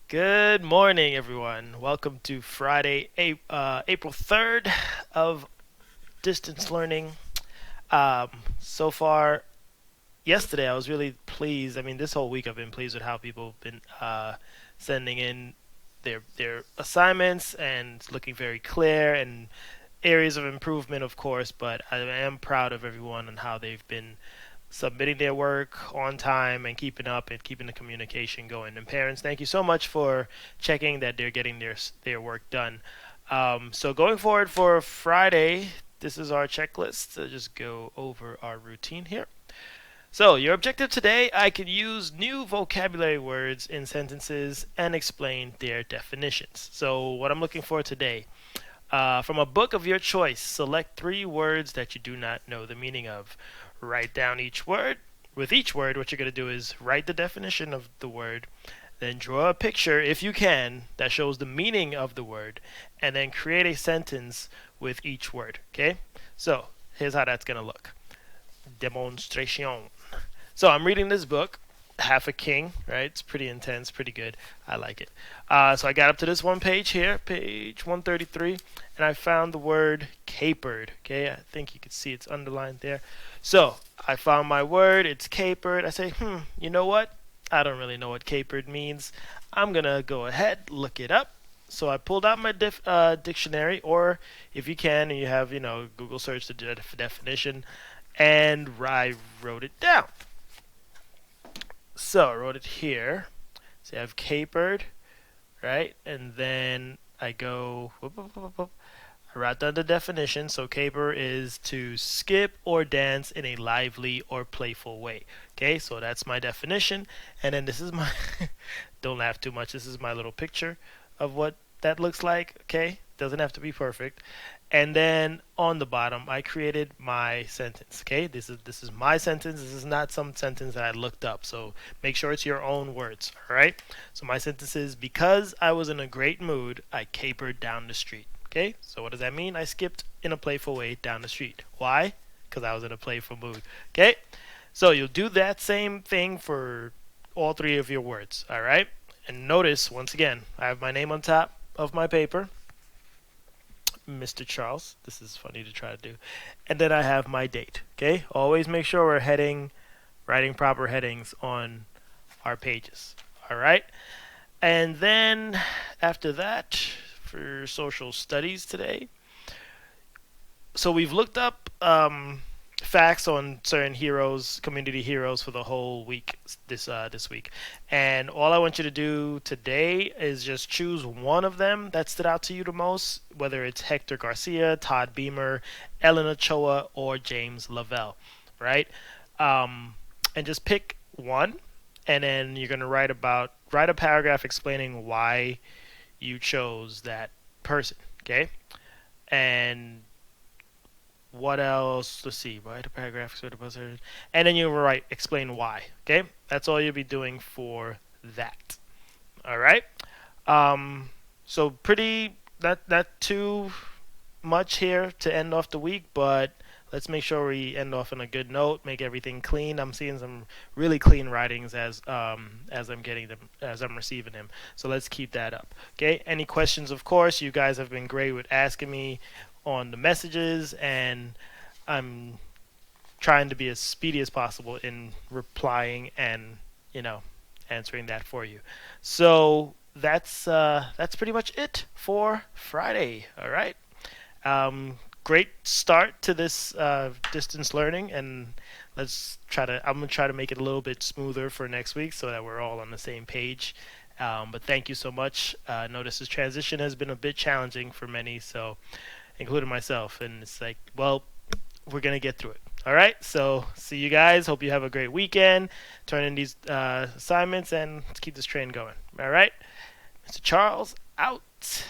Good morning, everyone. Welcome to Friday, April 3rd of distance learning. So far, yesterday I was really pleased. I mean, this whole week I've been pleased with how people have been sending in their assignments and looking very clear and areas of improvement, of course. But I am proud of everyone and how they've been submitting their work on time and keeping up and keeping the communication going. And parents, thank you so much for checking that they're getting their work done. So going forward for Friday, this is our checklist. So just go over our routine here. So your objective today, I could use new vocabulary words in sentences and explain their definitions. So what I'm looking for today, from a book of your choice, select three words that you do not know the meaning of. Write down each word. With each word, what you're going to do is write the definition of the word, then draw a picture, if you can, that shows the meaning of the word, and then create a sentence with each word. Okay? So, here's how that's going to look. Demonstration. So, I'm reading this book, Half a King, right? It's pretty intense, pretty good. I like it. So I got up to this one page here, page 133, and I found the word capered. Okay, I think you can see it's underlined there. So I found my word. It's capered. I say, you know what? I don't really know what capered means. I'm gonna go ahead, look it up. So I pulled out my dictionary, or if you can, and you have, Google search the definition, and I wrote it down. So I wrote it here. So I have capered, right? And then I go, I write down the definition. So caper is to skip or dance in a lively or playful way. Okay, so that's my definition. And then this is my, don't laugh too much. This is my little picture of what that looks like. Okay, doesn't have to be perfect. And then on the bottom, I created my sentence. Okay, this is my sentence. This is not some sentence that I looked up. So make sure it's your own words. All right. So my sentence is, because I was in a great mood, I capered down the street. Okay. So what does that mean? I skipped in a playful way down the street. Why? Because I was in a playful mood. Okay. So you'll do that same thing for all three of your words. All right. And notice once again, I have my name on top of my paper. Mr. Charles. This is funny to try to do. And then I have my date. Okay? Always make sure we're writing proper headings on our pages. All right? And then after that, for social studies today, so we've looked up facts on certain heroes, community heroes for the whole week this week. And all I want you to do today is just choose one of them that stood out to you the most, whether it's Hector Garcia, Todd Beamer, Ellen Ochoa, or James Lavelle, right? And just pick one, and then you're gonna write a paragraph explaining why you chose that person, okay? And what else? Let's see. Write a paragraph, sort of buzzer, and then you write explain why. Okay, that's all you'll be doing for that. All right. So pretty not too much here to end off the week, but let's make sure we end off on a good note. Make everything clean. I'm seeing some really clean writings as I'm getting them, as I'm receiving them. So let's keep that up. Okay. Any questions? Of course, you guys have been great with asking me on the messages, and I'm trying to be as speedy as possible in replying and answering that for you. So that's pretty much it for Friday. All right. Great start to this distance learning, and I'm gonna try to make it a little bit smoother for next week so that we're all on the same page. But thank you so much. Notice this transition has been a bit challenging for many, so including myself, and it's like, well, we're gonna get through it. All right, so see you guys. Hope you have a great weekend. Turn in these assignments and let's keep this train going. All right, Mr. Charles out.